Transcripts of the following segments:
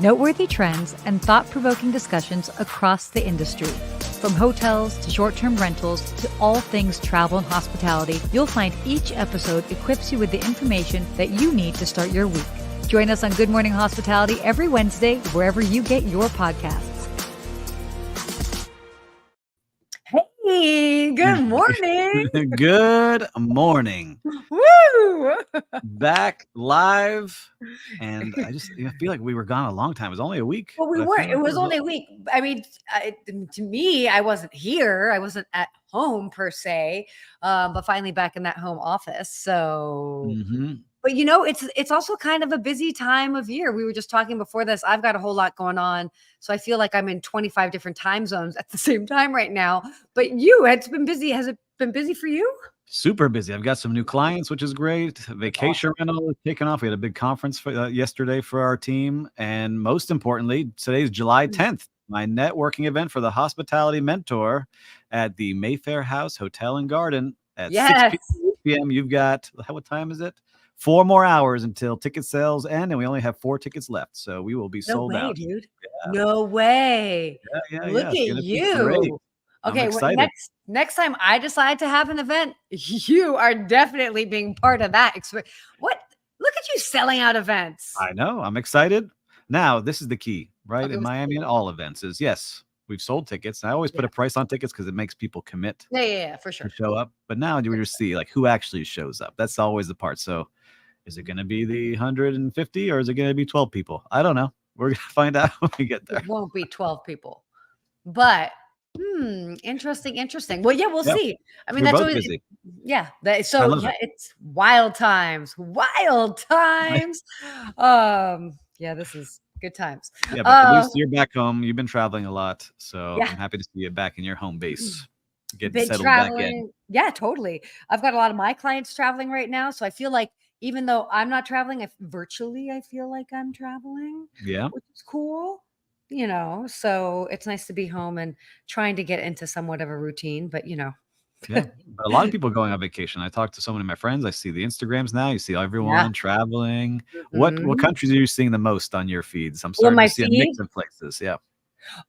Noteworthy trends and thought-provoking discussions across the industry. From hotels to short-term rentals to all things travel and hospitality, you'll find each episode equips you with the information that you need to start your week. Join us on Good Morning Hospitality every Wednesday, wherever you get your podcasts. Hey, good morning. Good morning. Woo! Back live. And I just feel like we were gone a long time. It was only a week. Well, we weren't. It was only a week. I mean, to me, I wasn't here. I wasn't at home per se, but finally back in that home office. So, but it's also kind of a busy time of year. We were just talking before this. I've got a whole lot going on. So I feel like I'm in 25 different time zones at the same time right now. But it's been busy. Has it been busy for you? Super busy. I've got some new clients, which is great. Vacation rental is kicking off. We had a big conference yesterday for our team. And most importantly, today's July 10th, my networking event for the Hospitality Mentor at the Mayfair House Hotel and Garden at 6 p.m. You've got, what time is it? 4 more hours until ticket sales end, and we only have 4 tickets left. So we will be sold out. Dude. Yeah. No way. Look at you. Okay, well, next time I decide to have an event, you are definitely being part of that. What? Look at you selling out events. I know. I'm excited. Now, this is the key, right? In Miami and all events is, yes, we've sold tickets. And I always put a price on tickets because it makes people commit. Yeah, for sure. To show up. But now you just see like who actually shows up. That's always the part. So is it going to be the 150 or is it going to be 12 people? I don't know. We're going to find out when we get there. It won't be 12 people, but interesting. Well, yeah, we'll see. I mean, that's always busy. Yeah. It's wild times. Yeah, this is good times. Yeah, but at least you're back home. You've been traveling a lot, so I'm happy to see you back in your home base. Getting settled back in. Yeah, totally. I've got a lot of my clients traveling right now, so I feel like even though I'm not traveling, I feel like I'm traveling. Yeah, which is cool. So it's nice to be home and trying to get into somewhat of a routine, but yeah, but a lot of people going on vacation. I talked to so many of my friends. I see the Instagrams now. You see everyone traveling. What countries are you seeing the most on your feeds? I'm starting to see a mix of places. Yeah.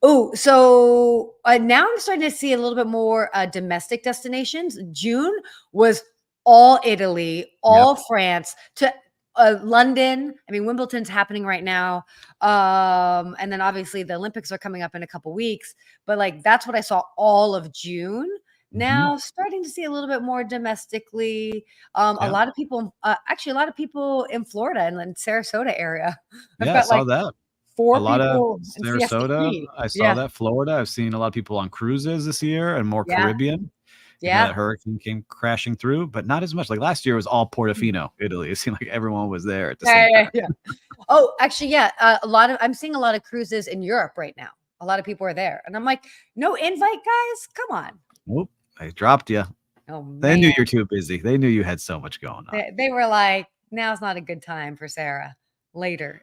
Oh, so now I'm starting to see a little bit more domestic destinations. June was all Italy, all France, to London. I mean, Wimbledon's happening right now. And then obviously the Olympics are coming up in a couple weeks, but like, that's what I saw all of June. Now starting to see a little bit more domestically. A lot of people, actually a lot of people in Florida and in Sarasota area. I saw that. 4 a lot people of Sarasota. I saw that. Florida. I've seen a lot of people on cruises this year and more Caribbean. That hurricane came crashing through, but not as much. Like last year was all Portofino, Italy. It seemed like everyone was there at the same time. Oh, actually, I'm seeing a lot of cruises in Europe right now. A lot of people are there, and I'm like, no invite, guys. Come on. Nope, they dropped you. Oh, man. They knew you're too busy. They knew you had so much going on. They were like, now's not a good time for Sarah. Later.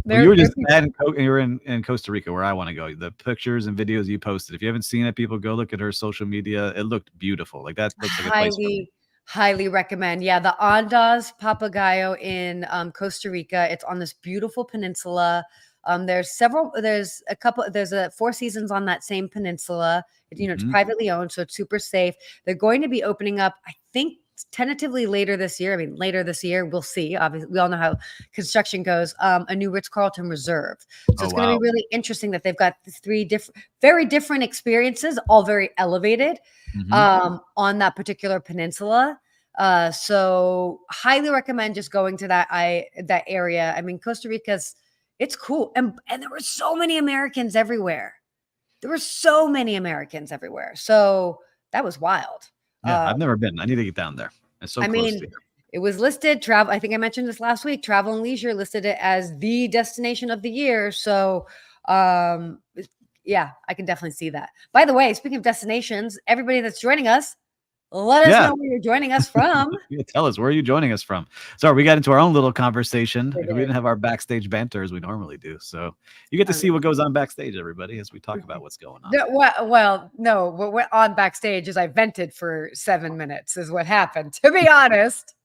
Well, you were just you were in Costa Rica, where I want to go. The pictures and videos you posted. If you haven't seen it, people go look at her social media. It looked beautiful. Like that looks like a place for me. Highly recommend. Yeah, the Andas Papagayo in Costa Rica. It's on this beautiful peninsula. There's a 4 seasons on that same peninsula. It's privately owned, so it's super safe. They're going to be opening up, I think, tentatively later this year. I mean, later this year, we'll see. Obviously, we all know how construction goes. A new Ritz-Carlton Reserve. So it's going to be really interesting that they've got 3 very different experiences, all very elevated on that particular peninsula. So highly recommend just going to that area. I mean, Costa Rica's, it's cool. And there were so many Americans everywhere. So that was wild. Yeah, I've never been. I need to get down there. It's so close to here. It was listed, travel. I think I mentioned this last week. Travel and Leisure listed it as the destination of the year. So, yeah, I can definitely see that. By the way, speaking of destinations, everybody that's joining us, let us know where you're joining us from. Tell us, where are you joining us from? Sorry, we got into our own little conversation. We didn't have our backstage banter as we normally do. So you get to see what goes on backstage, everybody, as we talk about what's going on. No, what went on backstage is I vented for 7 minutes is what happened, to be honest.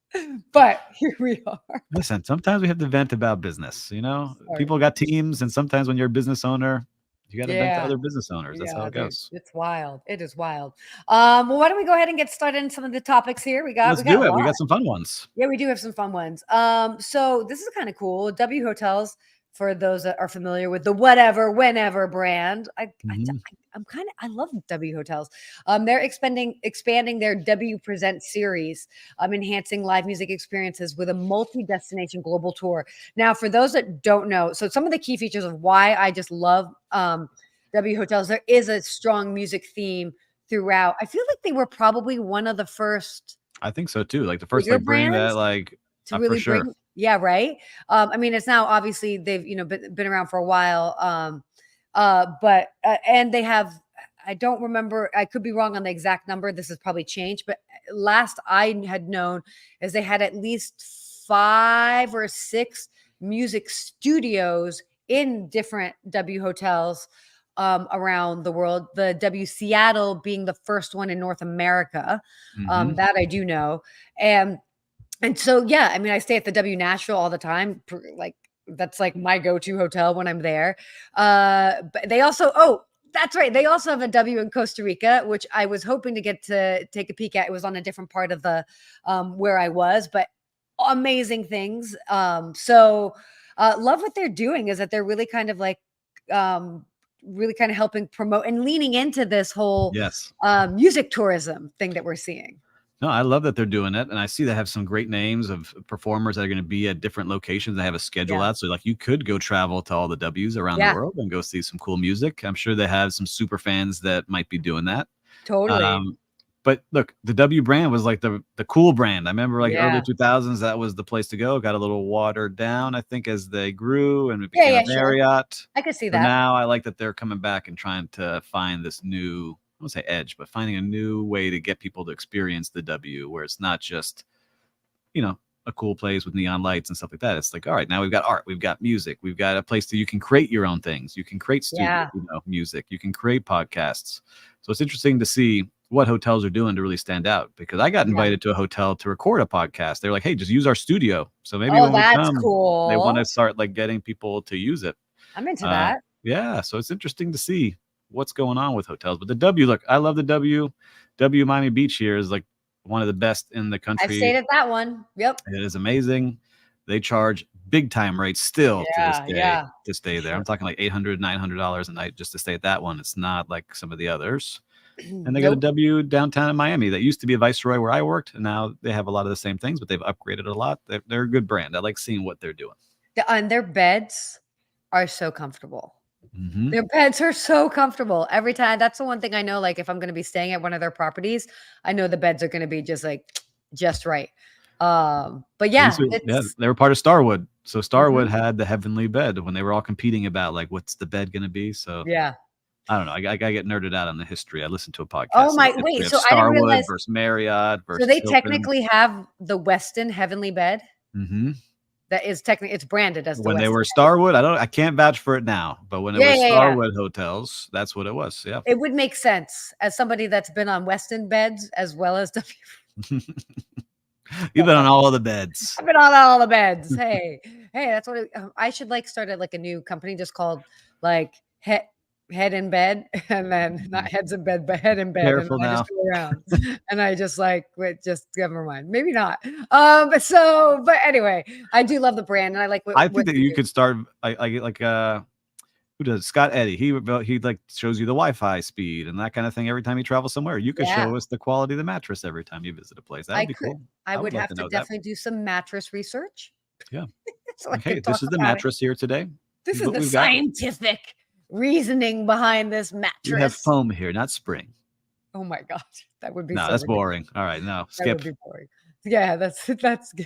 But here we are. Listen, sometimes we have to vent about business. Sorry. People got teams, and sometimes when you're a business owner, you got to vent to Yeah. other business owners. That's how Yeah, it dude. goes. It's wild. It is wild. Well, why don't we go ahead and get started in some of the topics here? We got Let's we got do a it. We lot. got some fun ones. Yeah, we do have some fun ones. So this is kind of cool. W Hotels, for those that are familiar with the whatever, whenever brand. Mhm. I'm kind of I love W Hotels. They're expanding their W Present series, enhancing live music experiences with a multi-destination global tour. Now, for those that don't know, so some of the key features of why I just love W Hotels, there is a strong music theme throughout. I feel like they were probably one of the first I think so too. Like the first, bigger like bring that, brands like to for really sure. bring. Yeah, right. It's now obviously they've been around for a while. But and they have, I don't remember, I could be wrong on the exact number. This has probably changed, but last I had known is they had at least 5 or 6 music studios in different W hotels around the world. The W Seattle being the first one in North America. Mhm. That I do know. And so, yeah, I stay at the W Nashville all the time. Like that's like my go-to hotel when I'm there. But they also, oh, that's right. They also have a W in Costa Rica, which I was hoping to get to take a peek at. It was on a different part of the where I was, but amazing things. Love what they're doing is that they're really kind of like really kind of helping promote and leaning into this whole Yes. music tourism thing that we're seeing. No, I love that they're doing it, and I see they have some great names of performers that are gonna be at different locations. They have a schedule Yeah. out, so, like, you could go travel to all the Ws around the Yeah, world and go see some cool music. I'm sure they have some super fans that might be doing that. totally. Um, but look, the W brand was, like, the cool brand. I remember, like, early Yeah. 2000s, that was the place to go. Got a little watered down, I think, as they grew and it Yeah, became a yeah, sure. Marriott. I could see So that. now I like that they're coming back and trying to find this new, I won't say edge, but finding a new way to get people to experience the W, where it's not just, you know, a cool place with neon lights and stuff like that. It's like, all right, now we've got art, we've got music, we've got a place that you can create your own things. You can create studio, Yeah. music, you can create podcasts. So it's interesting to see what hotels are doing to really stand out, because I got Yeah. invited to a hotel to record a podcast. They're like, hey, just use our studio. So maybe Oh, when we that's come, they want to cool. start like getting people to use it. I'm into Uh, that. yeah, so it's interesting to see what's going on with hotels. But the W, look, I love the W. W Miami Beach here is like one of the best in the I've country. stayed at that one. Yep. It is amazing. They charge big time rates still to this Yeah, day yeah, to stay there. sure. I'm talking like $800, $900 a night just to stay at that one. It's not like some of the others. And they got a Nope. W downtown in Miami that used to be a Viceroy where I worked, and now they have a lot of the same things, but they've upgraded a lot. They're a good brand. I like seeing what they're doing. And their beds are so comfortable. Mhm. Their beds are so comfortable every time. That's the one thing I know. Like if I'm going to be staying at one of their properties, I know the beds are going to be just like just right. But They yeah, used to, yeah, it's they were part of Starwood. So Starwood mhm, had the heavenly bed when they were all competing about like what's the bed gonna be. So yeah. I don't know. I get nerded out on the history. I listened to a Oh podcast of the my history wait, of so I didn't Starwood realize. versus Marriott So versus they Hilton. technically have the Westin Heavenly Bed. Mhm. That is technically it's branded as the When they Westin were Heavenly. Starwood, I can't vouch for it now, but when it Yeah, was yeah, yeah. Starwood hotels, that's what it was. Yeah. It would make sense as somebody that's been on Westin beds as well as W. You've been on all of the beds. I've been on all the beds. Hey, hey, that's what I should like start like a new company just called like head in bed, and then not Mhm. heads in bed, but head in bed, and Careful I just now. go around and I just like wait, just never mind, maybe not. But anyway, I do love the brand, and I like I what think that they you do. could start I get like who does Scott Eddy? He like shows you the Wi-Fi speed and that kind of thing every time you travel somewhere. You could Yeah, show us the quality of the mattress every time you visit a place. That I would be could. cool. I I would would like have to to know that. definitely do some mattress research Yeah. so I Okay, could talk this is the about it. mattress here today. This This is is what the we've got. scientific reasoning behind this We have mattress. foam here, not spring. Oh my gosh, that would be No, so that's ridiculous. boring. All right, no, That would skip. be boring. Yeah, that's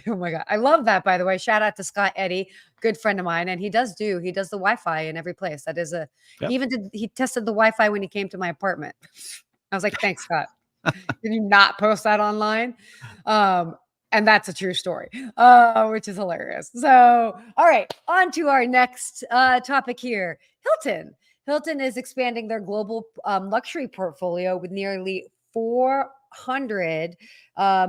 oh my god. I love that, by the way. Shout out to Scott Eddy, good friend of mine, and he does the Wi-Fi in every place. That is Yep. he tested the Wi-Fi when he came to my apartment. I was like, "Thanks, Scott." Did you not post that online? Um, and that's a true story, which is hilarious. So, all right, on to our next topic here. Hilton is expanding their global luxury portfolio with nearly 500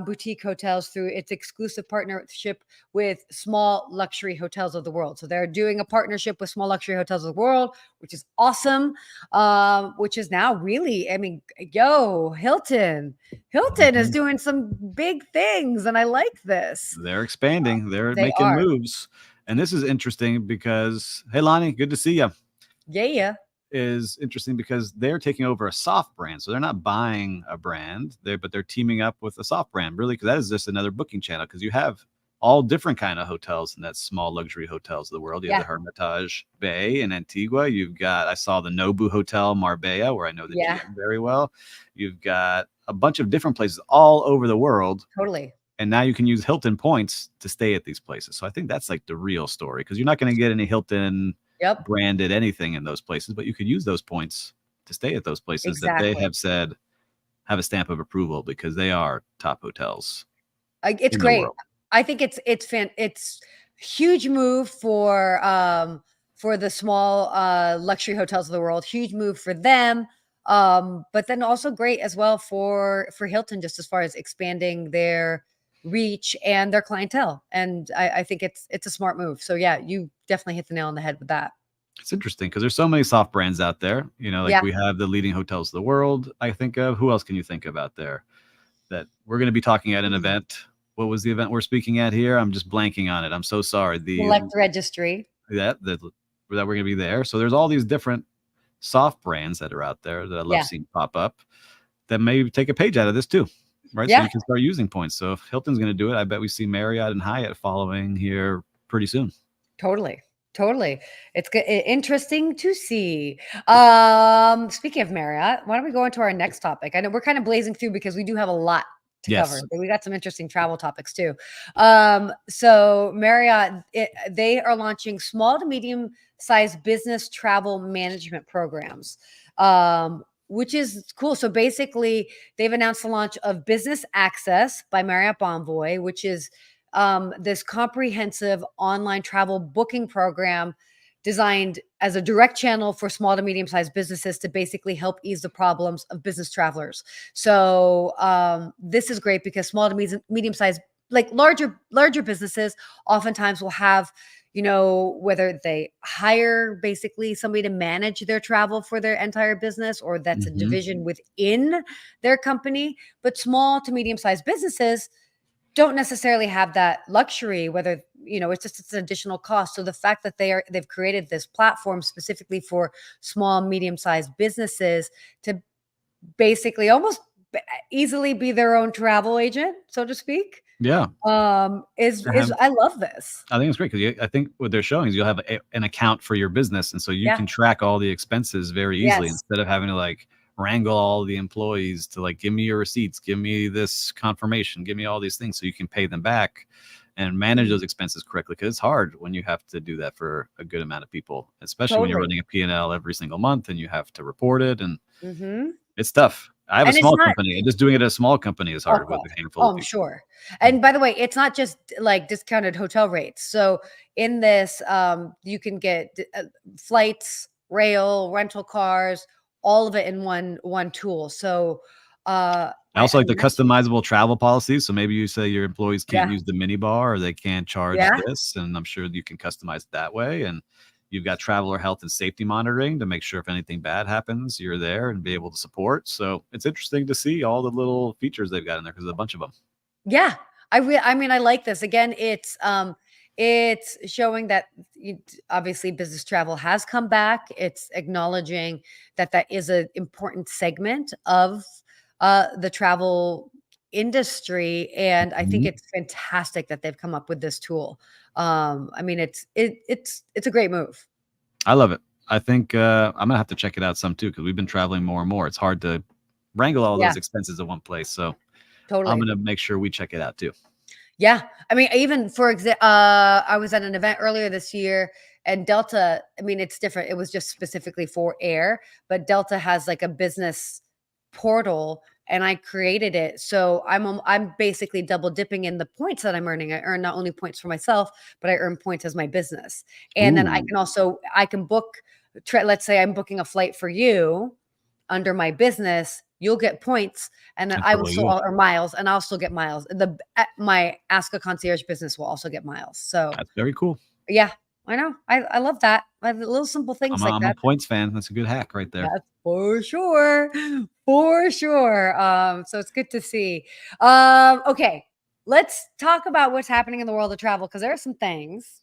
boutique hotels through its exclusive partnership with small luxury hotels of the world. So they're doing a partnership with small luxury hotels of the world, which is awesome. Which is now really, I mean, Hilton is doing some big things, and I like this. They're expanding. They're They making are. moves. And this is interesting because, hey, Lonnie, good to see you. Yeah. Is interesting because they're taking over a soft brand. So they're not buying a brand, but they're teaming up with a soft brand, really, because that is just another booking channel, because you have all different kind of hotels in that small luxury hotels of the world. You have the Hermitage Bay in Antigua. You've got, I saw the Nobu Hotel Marbella, where I know the GM very well. You've got a bunch of different places all over the world. Totally. And now you can use Hilton points to stay at these places. So I think that's like the real story, because you're not going to get any Hilton branded anything in those places, but you could use those points to stay at those places that they have said have a stamp of approval, because they are top hotels. It's great. I think it's huge move for the small luxury hotels of the world. Huge move for them. But then also great as well for Hilton, just as far as expanding their reach and their clientele. And I think it's a smart move. So yeah, you definitely hit the nail on the head with that. It's interesting because there's so many soft brands out there, you know, like we have the leading hotels of the world. I think of, who else can you think of out there that we're going to be talking at an event? What was the event we're speaking at here? I'm just blanking on it. I'm so sorry. The Select Registry. That we're going to be there. So there's all these different soft brands that are out there that I love seeing pop up that may take a page out of this too, right? So you can start using points. So if Hilton's going to do it, I bet we see Marriott and Hyatt following here pretty soon. Totally. It's good. Interesting to see. Speaking of Marriott, why don't we go into our next topic? I know we're kind of blazing through because we do have a lot to cover, but we got some interesting travel topics too. So Marriott, they are launching small to medium sized business travel management programs, which is cool. So basically, they've announced the launch of Business Access by Marriott Bonvoy, which is this comprehensive online travel booking program designed as a direct channel for small to medium-sized businesses to basically help ease the problems of business travelers. So this is great because small to medium-sized, like larger businesses oftentimes will have, you know, whether they hire basically somebody to manage their travel for their entire business, or that's a division within their company. But small to medium-sized businesses don't necessarily have that luxury, whether, you know, it's an additional cost. So the fact that they've created this platform specifically for small, medium-sized businesses to basically almost easily be their own travel agent, so to speak. I love this. I think it's great because I think what they're showing is you'll have an account for your business, and so you can track all the expenses very easily instead of having to like wrangle all the employees to like, give me your receipts, give me this confirmation, give me all these things, so you can pay them back and manage those expenses correctly, because it's hard when you have to do that for a good amount of people, especially when you're running a P&L every single month and you have to report it, and it's tough. I have a small company, and just doing it at a small company is hard with a handful of people. I'm sure. And by the way, it's not just like discounted hotel rates. So in this, you can get flights, rail, rental cars, all of it in one tool. So I also like the customizable travel policies. So maybe you say your employees can't use the mini bar, or they can't charge this, and I'm sure you can customize it that way. And you've got traveler health and safety monitoring to make sure if anything bad happens, you're there and be able to support. So it's interesting to see all the little features they've got in there, because there's a bunch of them. Yeah, I mean, I like this. Again, it's showing that obviously business travel has come back. It's acknowledging that is an important segment of the travel industry, and I think it's fantastic that they've come up with this tool. I mean, it's a great move. I love it. I think I'm gonna have to check it out some too, because we've been traveling more and more. It's hard to wrangle all those expenses in one place. So I'm gonna make sure we check it out too. Yeah, I mean, even for example, I was at an event earlier this year, and Delta, I mean, it's different. It was just specifically for air, but Delta has like a business portal, and I created it. So I'm basically double dipping in the points that I'm earning. I earn not only points for myself, but I earn points as my business. And then I can book, let's say I'm booking a flight for you under my business. you'll get points, and then That's I will really still, good. or miles, and I'll still get miles. My Ask a Concierge business will also get miles. So That's very cool. yeah, I know. I love that. I have little simple things like I'm a that. points fan. That's a good hack right there. That's for sure. For sure. So it's good to see. Okay. Let's talk about what's happening in the world of travel, because there are some things.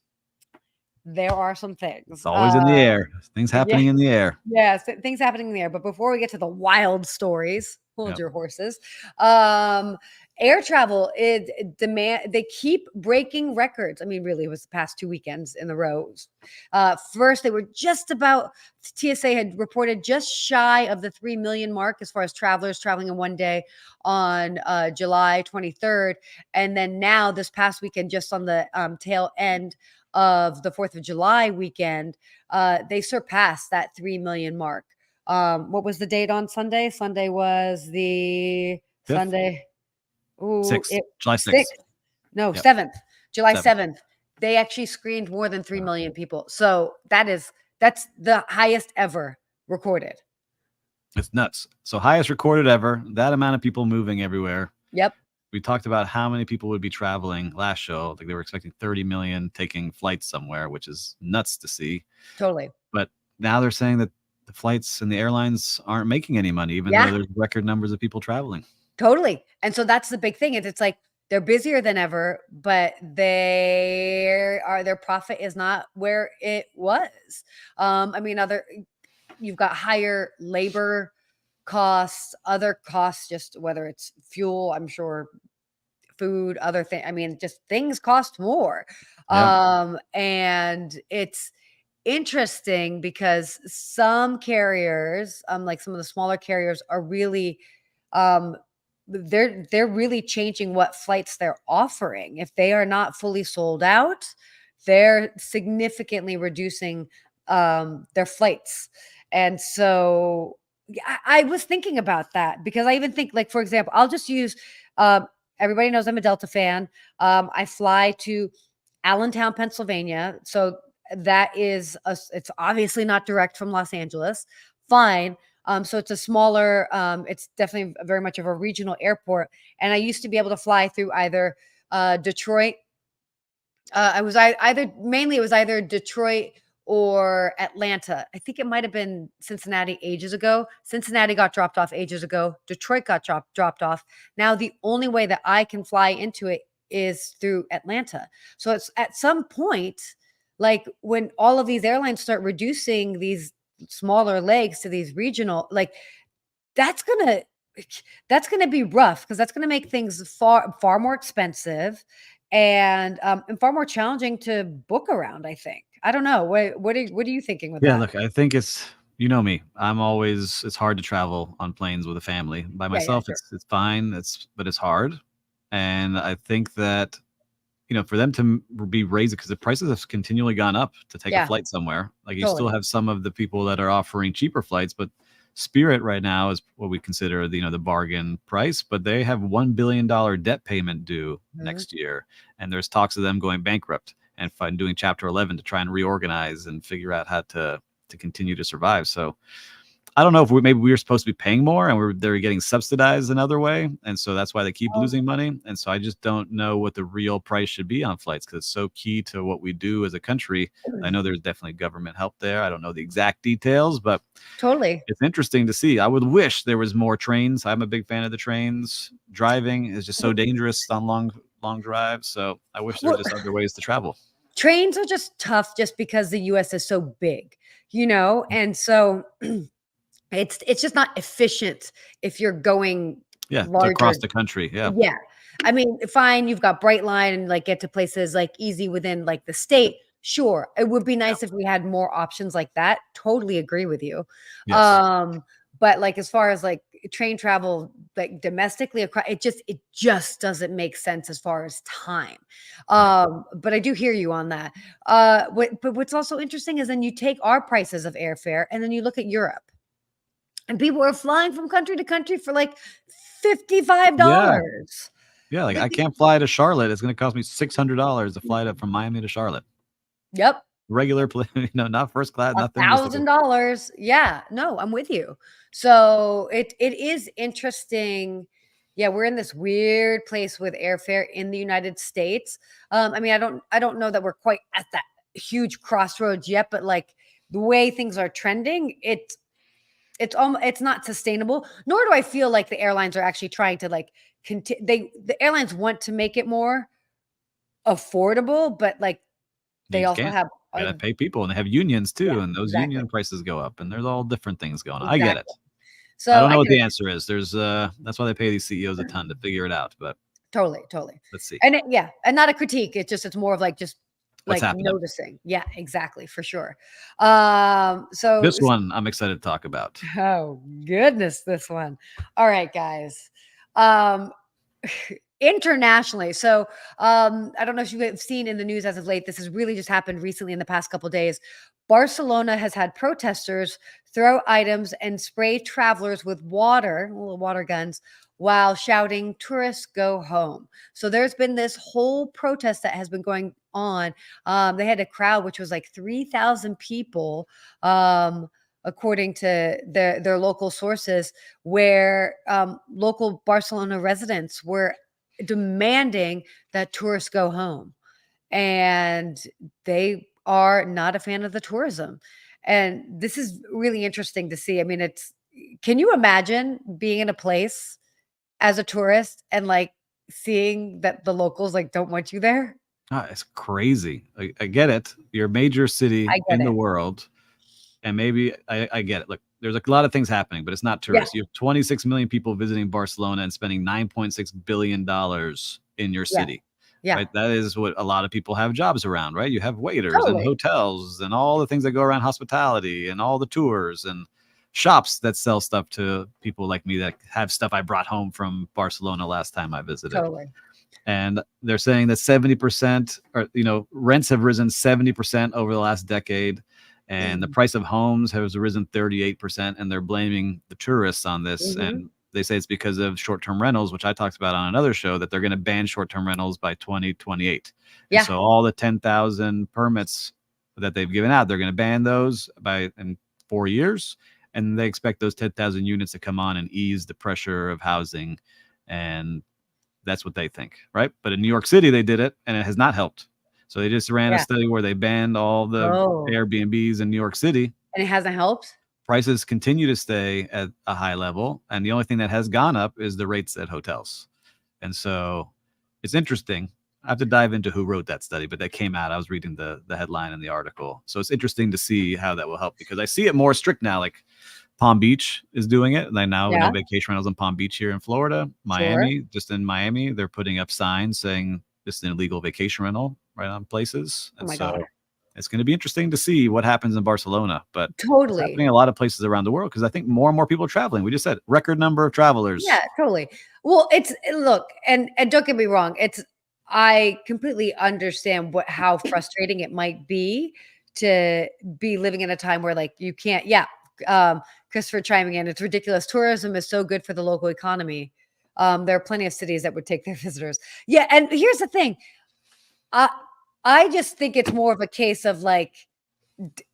There are some things. It's always in the air. Things Yeah. happening in the air. Yes, things happening in the air. But before we get to the wild stories, hold Yep. your horses. Air travel is demand. They keep breaking records. I mean, really, it was the past 2 weekends in a row. First, they were just about. TSA had reported just shy of the 3 million mark as far as travelers traveling in one day on July 23rd, and then now this past weekend, just on the tail end of the 4th of July weekend, they surpassed that 3 million mark. What was the date on Sunday? Sunday was the 5th? Sunday. Ooh, 6th. it July 6th. 6th. No, Yep. 7th. July 7th. 7th. They actually screened more than 3 million people. So that's the highest ever recorded. It's nuts. So highest recorded ever. That amount of people moving everywhere. Yep. We talked about how many people would be traveling last show. Like they were expecting 30 million taking flights somewhere, which is nuts to see. Totally. But now they're saying that the flights and the airlines aren't making any money, even Yeah. though there's record numbers of people traveling. Totally. And so that's the big thing. It's like they're busier than ever, but their profit is not where it was. I mean, you've got higher labor costs, other costs, just whether it's fuel, I'm sure food, other things. I mean, just things cost more. Yeah. And it's interesting because some carriers, like some of the smaller carriers, are really um they're really changing what flights they're offering. If they are not fully sold out, they're significantly reducing their flights. And so yeah, I was thinking about that, because I even think, like, for example, I'll just use everybody knows I'm a Delta fan. I fly to Allentown, Pennsylvania. So that is it's obviously not direct from Los Angeles. Fine. So it's a smaller, it's definitely very much of a regional airport. And I used to be able to fly through either Detroit. I was either mainly it was either Detroit or Atlanta. I think it might have been Cincinnati ages ago. Cincinnati got dropped off ages ago. Detroit got dropped off. Now the only way that I can fly into it is through Atlanta. So it's at some point, like when all of these airlines start reducing these smaller legs to these regional, like that's gonna that's gonna be rough, because that's gonna make things far more expensive and far more challenging to book around. I think. I don't know. What are you thinking with Yeah, that? look, I think you know me. It's hard to travel on planes with a family. By Yeah, yeah, myself, sure. it's fine. But it's hard. And I think that, for them to be raised, because the prices have continually gone up to take a Yeah, flight somewhere. Like you still totally. have some of the people that are offering cheaper flights, but Spirit right now is what we consider the bargain price, but they have $1 billion debt payment due Mhm. next year, and there's talks of them going bankrupt and doing Chapter 11 to try and reorganize and figure out how to continue to survive. So I don't know if maybe we were supposed to be paying more and they're getting subsidized another way, and so that's why they keep Oh, losing money. And so I just don't know what the real price should be on flights, because it's so key to what we do as a country. I know there's definitely government help there. I don't know the exact details, but totally. it's interesting to see. I would wish there was more trains. I'm a big fan of the trains. Driving is just so dangerous on long drives. So I wish there were Well, just other ways to travel. trains are just tough just because the US is so big, and so it's just not efficient if you're going Yeah, to larger. across the country. Yeah. Yeah. I mean, fine, you've got Brightline and like get to places like easy within like the state. Sure. It would be Yeah. nice if we had more options like that. Totally agree with you. Yes. Um, but like as far as like train travel, like domestically across, it just doesn't make sense as far as time. Right. But I do hear you on that. But what's also interesting is then you take our prices of airfare and then you look at Europe. And people are flying from country to country for like Yeah. $55. Yeah. Like I 50 can't fly to Charlotte. It's going to cost me $600 to fly from Miami to Charlotte. Yep. regular plane, not first class, nothing. $1,000. Yeah, no, I'm with you. So it is interesting. Yeah, we're in this weird place with airfare in the United States. I mean, I don't know that we're quite at that huge crossroads yet, but like the way things are trending, it's not sustainable. Nor do I feel like the airlines are actually trying to like the airlines want to make it more affordable, but like they You also can't. have You gotta pay people, and they have unions yeah, too, and those exactly. union prices go up, and there's all different things going on. I get Exactly. it. I So don't I know what get the it. answer is. There's that's why they pay these CEOs a ton to figure it out. But Totally, totally. let's see Yeah, and not a critique. It's more of like just what's like happening. noticing. Yeah, exactly, for sure. So This one I'm excited to talk about. oh goodness, this one. All right, guys. Um internationally. So I don't know if you've seen in the news as of late, this has really just happened recently in the past couple days. Barcelona has had protesters throw items and spray travelers with water, little water guns, while shouting, "Tourists go home." So there's been this whole protest that has been going on. They had a crowd which was like 3,000 people, according to their local sources, where local Barcelona residents were demanding that tourists go home. And they are not a fan of the tourism. And this is really interesting to see. I mean, can you imagine being in a place as a tourist and like seeing that the locals like don't want you there? It's crazy. I get it. You're a major city I get in the it. world, and maybe I get it. Look, there's a lot of things happening, but it's not Yeah, tourists. You have 26 million people visiting Barcelona and spending $9.6 billion in your yeah, city, yeah, right? That is what a lot of people have jobs around, right? You have waiters and totally. hotels and all the things that go around hospitality and all the tours and shops that sell stuff to people like me that have stuff I brought home from Barcelona last time I visited. Totally. And they're saying that 70% or rents have risen 70% over the last decade, and the Mm-hmm. price of homes has risen 38%, and they're blaming the tourists on this. Mm-hmm. And they say it's because of short-term rentals, which I talked about on another show, that they're going to ban short-term rentals by 2028. And Yeah, so all the 10,000 permits that they've given out, they're going to ban those in 4 years, and they expect those 10,000 units to come on and ease the pressure of housing. And that's what they think, right? But in New York City, they did it, and it has not helped. So they just ran a yeah. study where they banned all the Oh, Airbnbs in New York City. and it hasn't helped? Prices continue to stay at a high level, and the only thing that has gone up is the rates at hotels. And so it's interesting. I have to dive into who wrote that study, but that came out. I was reading the headline in the article. So it's interesting to see how that will help, because I see it more strict now. Like Palm Beach is doing it. Like now, Yeah, no vacation rentals in Palm Beach here in Florida. sure. Miami, just in Miami, they're putting up signs saying this is an illegal vacation rental right on places. Oh And my God. so it's going to be interesting to see what happens in Barcelona. But it's Totally. happening in a lot of places around the world, because I think more and more people are traveling. We just said record number of travelers. Yeah, totally. Well, look, and don't get me wrong, I completely understand how frustrating it might be to be living in a time where like you can't, yeah. Christopher chiming in, it's ridiculous. Tourism is so good for the local economy. There are plenty of cities that would take their visitors. Yeah, and here's the thing. I I just think it's more of a case of like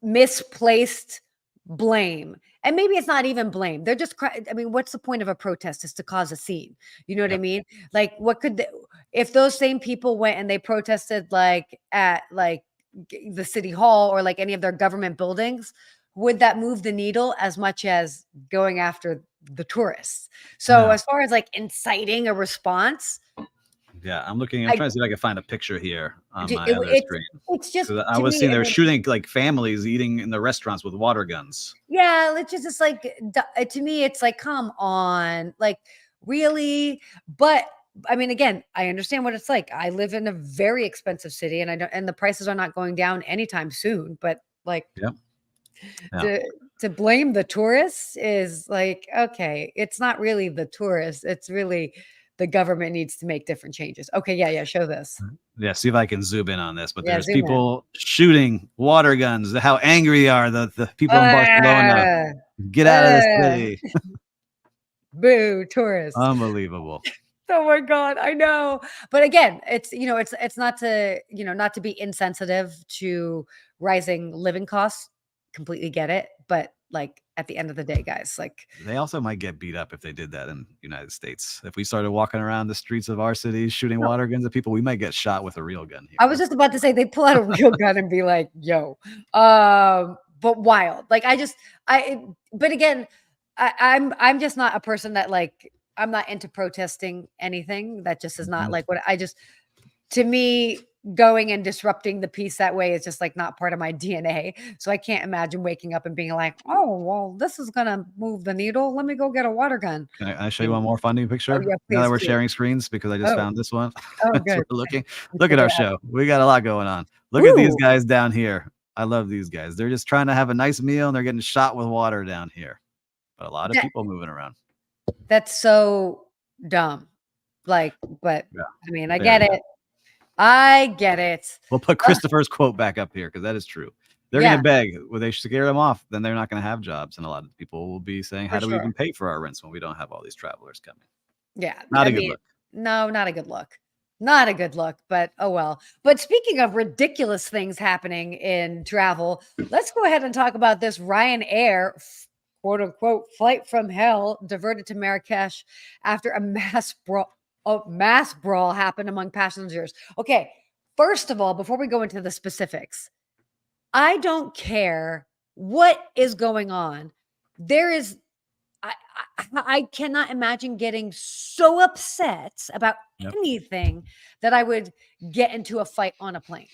misplaced blame. And maybe it's not even blame. They're just I mean, what's the point of a protest is to cause a scene. You know what I Yep. mean? Like what could if those same people went and they protested like at like the city hall or like any of their government buildings, would that move the needle as much as going after the tourists? So No. as far as like inciting a response, Yeah, I'm looking. I'm I trying to see if I can find a picture here on it, my other it's screen, it's just because I to was me, seeing I they were mean, shooting like families eating in the restaurants with water guns. yeah, it's just like to me, it's like, come on, like really. But I mean, again, I understand what it's like. I live in a very expensive city, and I don't, and the prices are not going down anytime soon. But like Yep. Yeah. to to blame the tourists is like, okay, it's not really the tourists. It's really the government needs to make different changes. Okay, yeah, yeah, show this. Yeah, see if I can zoom in on this. But Yeah, there's zoom in. people shooting water guns. How angry they are the people in Barcelona. Ah, Get out of the ah, city. boo, tourists. Unbelievable. Oh my God, I know. But again, it's not to, not to be insensitive to rising living costs. Completely get it. But like at the end of the day, guys, like They also might get beat up if they did that in the United States. If we started walking around the streets of our cities shooting no, water guns at people, we might get shot with a real gun here. I was That's just about to say they pull out a real gun and be like, yo. But wild. Like but again, I'm just not a person that like I'm not into protesting anything. That just is not Mhm. like what I just to me, going and disrupting the peace that way is just like not part of my DNA. So I can't imagine waking up and being like, oh, well, this is gonna move the needle. Let me go get a water gun. Can I show You you one know? more funny Oh picture? yeah, Now that please, we're please. sharing screens because I just Oh, found this one. oh, As good. we're looking. Let's Look check at it our out. show. We got a lot going on. Look at these Ooh, guys down here. I love these guys. They're just trying to have a nice meal and they're getting shot with water down here. But a lot of that people moving around. that's so dumb. Like, but Yeah, I mean, I get very it. dumb. I get it. We'll put Ugh, Christopher's quote back up here because that is true. They're going to yeah, beg. Well, they scare them off. Then they're not going to have jobs. And a lot of people will be saying, how for do we sure. even pay for our rents when we don't have all these travelers coming? Yeah, Not I a good mean, look. no, not a good look. Not a good look, but oh well. But speaking of ridiculous things happening in travel, let's go ahead and talk about this Ryanair quote unquote flight from hell diverted to Marrakesh after a mass brawl happened among passengers. Okay, first of all, before we go into the specifics, I don't care what is going on. There is I I cannot imagine getting so upset about Yep. anything that I would get into a fight on a plane.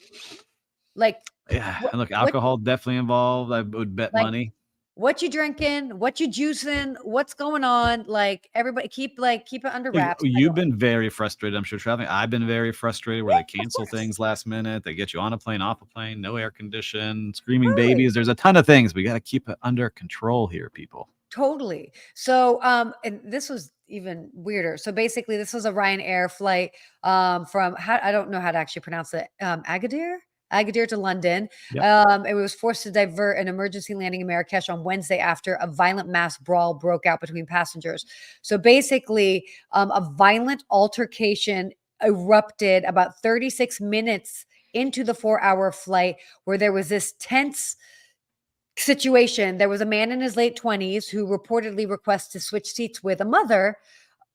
Like, Yeah. what And look, what alcohol definitely involved. I would bet like, money. what you drinking, what you juicing, what's going on? Like, everybody keep it under Like, wraps. I you've don't been very frustrated, I'm sure, traveling. I've been very frustrated where Yeah, they of cancel course. things last minute. They get you on a plane, off a plane, no air condition, screaming Totally. babies. There's a ton of things. We got to keep it under control here, people. Totally. So, and this was even weirder. So basically, this was a Ryanair flight from how I don't know how to actually pronounce it. Agadir to London. Yep. It was forced to divert an emergency landing in Marrakesh on Wednesday after a violent mass brawl broke out between passengers. So basically, a violent altercation erupted about 36 minutes into the 4-hour flight, where there was this tense situation. There was a man in his late 20s who reportedly requested to switch seats with a mother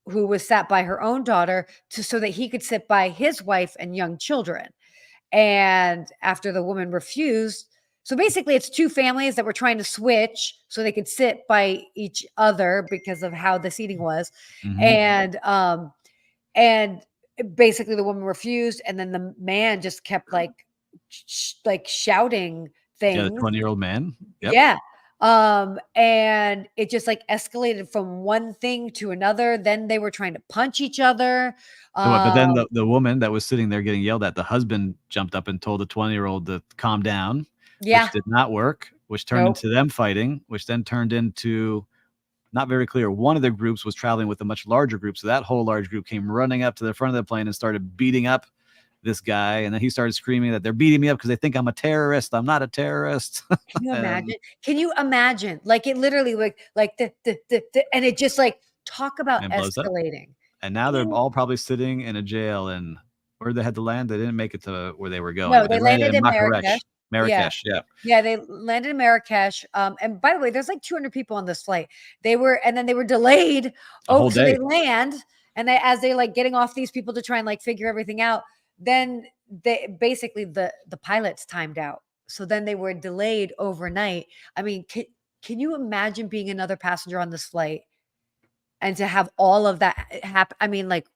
who was sat by her own daughter so that he could sit by his wife and young children. And after the woman refused, so basically it's two families that were trying to switch so they could sit by each other because of how the seating was. Hmm. And basically the woman refused, and then the man just kept like shouting Yeah, the things. 20-year-old man. Yep. Yeah. And it just like escalated from one thing to another. Then they were trying to punch each other. But then Um, the woman that was sitting there getting yelled at, the husband jumped up and told the 20-year-old to calm down, which yeah. did not work, which turned Nope. into them fighting, which then turned into not very clear. One of the groups was traveling with a much larger group. So that whole large group came running up to the front of the plane and started beating up this guy. And then he started screaming that they're beating me up because they think I'm a terrorist. I'm not a terrorist. Can you And imagine? Can you imagine? Like it literally like and it just like talk about and blows up. escalating. And now they're In all probably sitting in a jail. And where they had to land, they didn't make it to where they were going, No, but they they landed landed in in Marrakesh. Marrakesh. Yeah. Marrakesh, yeah. Yeah, they landed in Marrakesh. And by the way, there's like 200 people on this flight. And then they were delayed. A Oh, whole so they day. land, and as they like getting off these people to try and like figure everything out, then they basically the pilots timed out. So then they were delayed overnight. I mean, can you imagine being another passenger on this flight and to have all of that happen? I mean, like,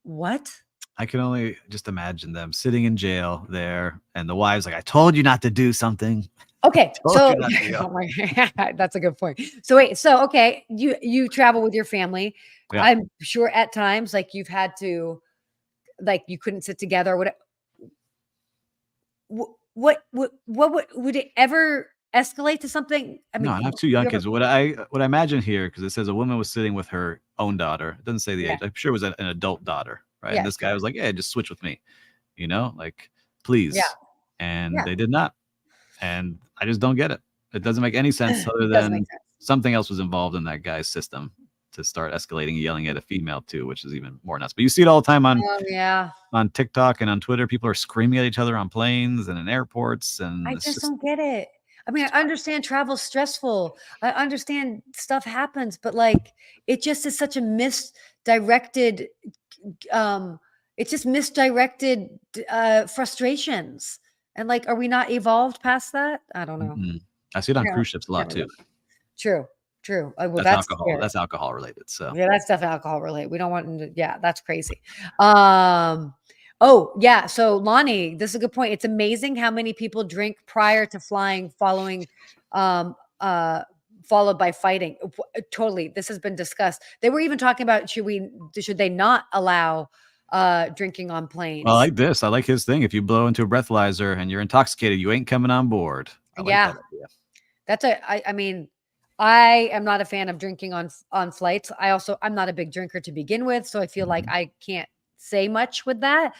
what? I can only just imagine them sitting in jail there, and the wives like, "I told you not to do something. Okay, Told so you not to go." oh my that's a good point. So wait, so okay, you travel with your family. Yeah. I'm sure at times like you've had to like you couldn't sit together. What would it ever escalate to something? I No, mean, I have 2 young you ever kids. What I imagine here, because it says a woman was sitting with her own daughter. It doesn't say the yeah, age. I'm sure it was an adult daughter, right? And yeah, this guy sure. was like, "Yeah, just switch with me," like, Yeah, "Please." And yeah. they did not. And I just don't get it. It doesn't make any sense other It doesn't make than sense. something else was involved in that guy's system. to start escalating, yelling at a female too, which is even more nuts. But you see it all the time Oh, yeah. on TikTok and on Twitter. People are screaming at each other on planes and in airports, and I it's just just don't get it. I mean, I understand travel's stressful. I understand stuff happens, but like it just is such a misdirected it's just misdirected frustrations. And like, are we not evolved past that? I don't know. I see it on Apparently, cruise ships a lot apparently too. not. True. True. Well, That's that's alcohol. scary. That's alcohol related. So Yeah, that's definitely alcohol related. We don't want to, yeah, that's crazy. Oh, yeah. So Lonnie, this is a good point. It's amazing how many people drink prior to flying, um, uh, followed by fighting. Totally. This has been discussed. They were even talking about should they not allow drinking on planes? I like this. I like his thing. If you blow into a breathalyzer and you're intoxicated, you ain't coming on board. I like Yeah. that idea. That's I mean, I am not a fan of drinking on flights. I'm not a big drinker to begin with, so I feel like I can't say much with that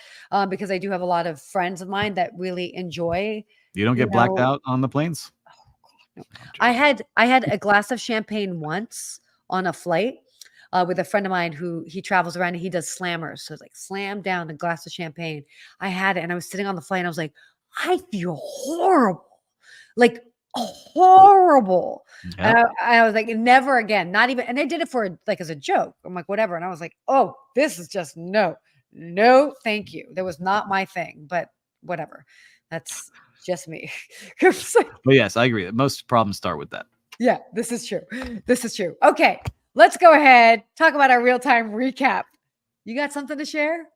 because I do have a lot of friends of mine that really enjoy. You don't You get blacked know, out on the planes? no. I'm I joking. had a glass of champagne once on a flight with a friend of mine who he travels around and he does slammers. So it's like slam down a glass of champagne. I had it and I was sitting on the flight and I was like, I feel horrible. Like horrible. Yeah. And I was like, never again, not even, and they did it for like as a joke. I'm like, whatever. And I was like, oh, this is just no, thank you. That was not my thing, but whatever. That's just me. It's like, But yes, I agree. Most problems start with that. yeah, this is true. This is true. Okay, let's go ahead. Talk about our real-time recap. You got something to share?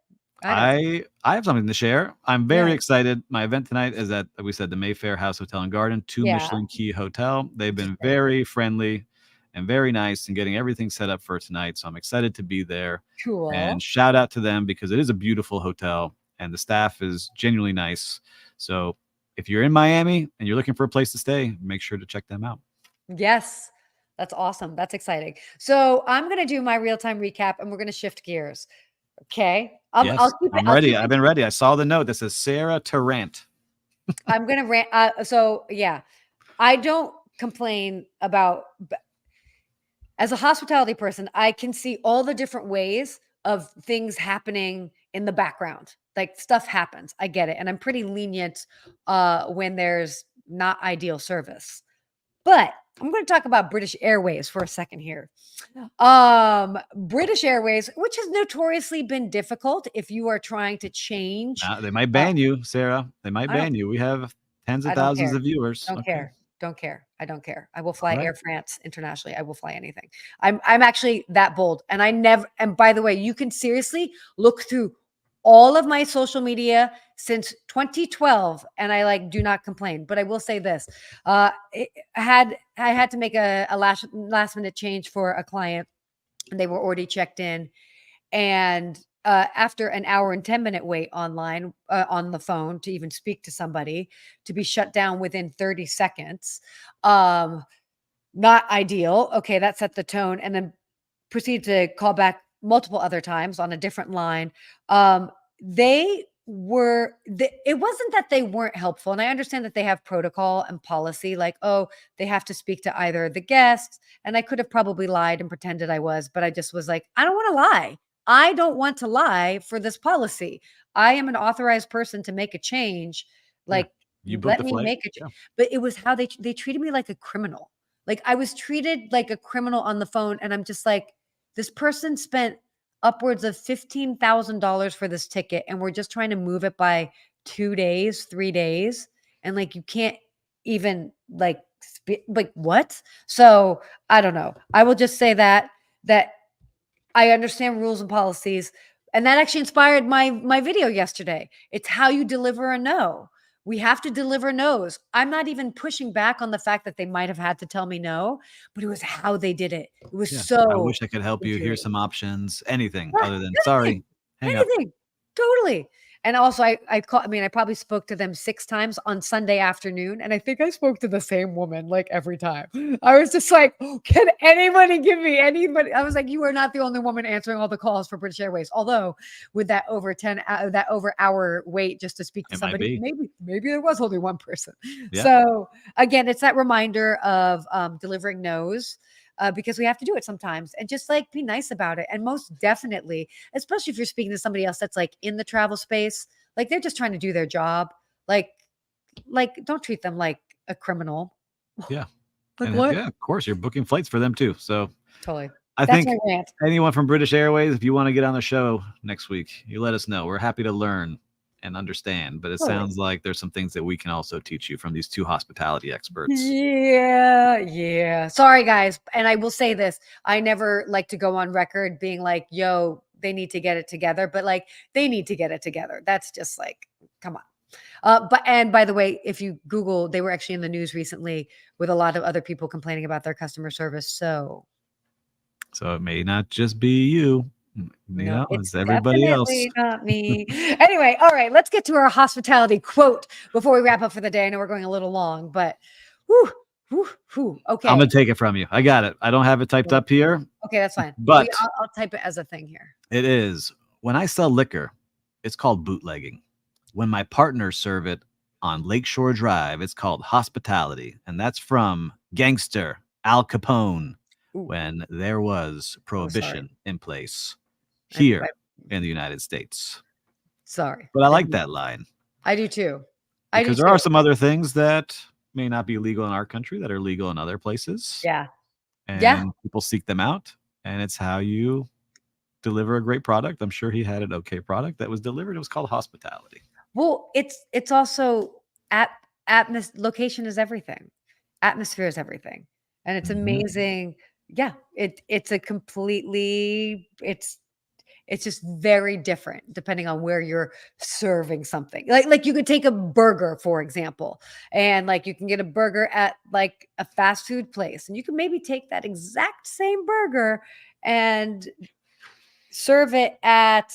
I have something to share. I'm very Yeah. excited. My event tonight is at, we said, the Mayfair House Hotel and Garden, 2 Yeah. Michelin Key Hotel. They've been Great. very friendly and very nice in getting everything set up for tonight. So I'm excited to be there. Cool. And shout out to them because it is a beautiful hotel and the staff is genuinely nice. So if you're in Miami and you're looking for a place to stay, make sure to check them out. Yes. That's awesome. That's exciting. So I'm going to do my real-time recap and we're going to shift gears. Okay. Yes, I'll keep it. I'm ready. I've been ready. I saw the note that says Sarah Tarrant. I'm going to rant. So yeah, I don't complain about, as a hospitality person, I can see all the different ways of things happening in the background. Like stuff happens. I get it. And I'm pretty lenient when there's not ideal service. But I'm going to talk about British Airways for a second here. British Airways, which has notoriously been difficult if you are trying to change. They might ban you, Sarah. They might I don't ban you. We have tens of I don't thousands care. of viewers. Don't Okay. care. Don't care. I don't care. I will fly All right. Air France internationally. I will fly anything. I'm actually that bold. And I never, and by the way, you can seriously look through all of my social media since 2012 and I like do not complain. But I will say this. I had to make a last minute change for a client and they were already checked in. And after an hour and 10-minute wait online on the phone to even speak to somebody, to be shut down within 30 seconds, not ideal. Okay, that set the tone, and then proceed to call back multiple other times on a different line. It wasn't that they weren't helpful, and I understand that they have protocol and policy, like, oh, they have to speak to either the guests, and I could have probably lied and pretended I was, but I just was like, I don't want to lie. I don't want to lie for this policy. I am an authorized person to make a change. Yeah. Like, You booked let the me flight. make a change. Yeah. But it was how they treated me like a criminal. Like I was treated like a criminal on the phone, and I'm just like, this person spent upwards of $15,000 for this ticket, and we're just trying to move it by 2 days, 3 days, and like you can't even like like what? So I don't know. I will just say that I understand rules and policies, and that actually inspired my video yesterday. It's how you deliver a no. We have to deliver no's. I'm not even pushing back on the fact that they might have had to tell me no, but it was how they did it. It was Yeah. so I wish I could help you. Here's infuriating. some options. Anything Yeah, other than anything, sorry. Hang up. anything, totally. And also, I probably spoke to them 6 times on Sunday afternoon, and I think I spoke to the same woman like every time. I was just like, oh, can anybody give me anybody? I was like, you are not the only woman answering all the calls for British Airways. Although with that over hour wait just to speak to It might somebody, be. maybe there was only one person. Yeah. So again, it's that reminder of delivering no's. because we have to do it sometimes, and just like be nice about it. And most definitely, especially if you're speaking to somebody else that's like in the travel space, like they're just trying to do their job. Like don't treat them like a criminal. Yeah. Like And what? yeah, of course, you're booking flights for them too. So Totally. I That's think my rant. anyone from British Airways, if you want to get on the show next week, you let us know. We're happy to learn and understand. But it Totally. sounds like there's some things that we can also teach you from these two hospitality experts. Yeah. Sorry, guys. And I will say this. I never like to go on record being like, yo, they need to get it together. But like they need to get it together. That's just like, come on. And by the way, if you Google, they were actually in the news recently with a lot of other people complaining about their customer service. So it may not just be you. no, It's it's everybody else. definitely not me. Anyway, all right, let's get to our hospitality quote before we wrap up for the day. I know we're going a little long, but whew, okay. I'm gonna take it from you. I got it. I don't have it typed up here. Okay, that's fine. But I'll type it as a thing here. it is. When I sell liquor, it's called bootlegging. When my partners serve it on Lakeshore Drive, it's called hospitality. And that's from gangster Al Capone when there was prohibition in place here in the United States. Sorry. But I like that line. I do too. Because there are some other things that may not be legal in our country that are legal in other places. Yeah. And people seek them out. And it's how you deliver a great product. I'm sure he had an okay product that was delivered. It was called hospitality. Well, it's also location is everything. Atmosphere is everything. And it's amazing. Yeah, it's a completely it's just very different depending on where you're serving something. Like you could take a burger, for example, and like you can get a burger at like a fast food place, and you can maybe take that exact same burger and serve it at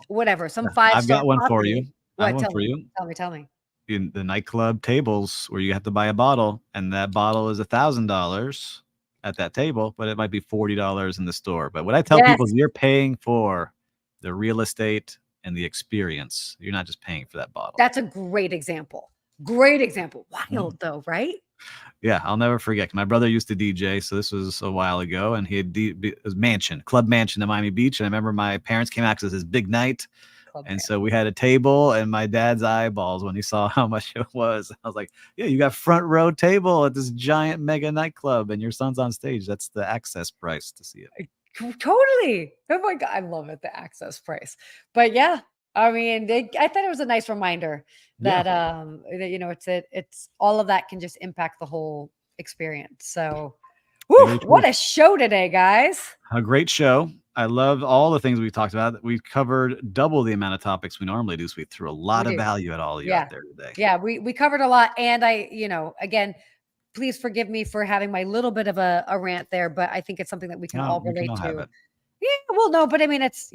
whatever, some 5-star. I've got one for you. What? Tell me. In the nightclub tables where you have to buy a bottle, and that bottle is $1,000 at that table, but it might be $40 in the store. But what I tell people is you're paying for the real estate and the experience. You're not just paying for that bottle. That's a great example. Wild though, right? Yeah, I'll never forget. My brother used to DJ, so this was a while ago, and he had Club Mansion in Miami Beach. And I remember my parents came out because it was his big night. And so we had a table, and my dad's eyeballs when he saw how much it was. I was like, yeah, you got front row table at this giant mega nightclub, and your son's on stage. That's the access price to see it. Totally. Oh my God. I love it. The access price. But yeah, I mean, I thought it was a nice reminder that, it's all of that can just impact the whole experience. So what a show today, guys. A great show. I love all the things we've talked about. We've covered double the amount of topics we normally do. So we threw a lot of value at all of you out there today. Yeah, we covered a lot. And again, please forgive me for having my little bit of a rant there, but I think it's something that we can all relate to. Yeah, well, no, but I mean, it's,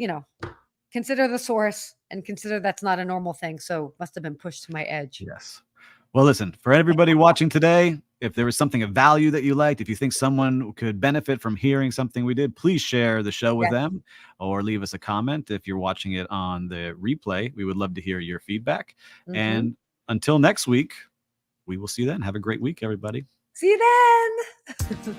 consider the source and consider that's not a normal thing. So must have been pushed to my edge. Yes. Well, listen, for everybody watching today, if there was something of value that you liked, if you think someone could benefit from hearing something we did, please share the show with them or leave us a comment. If you're watching it on the replay, we would love to hear your feedback. And until next week, we will see you then. Have a great week, everybody. See you then.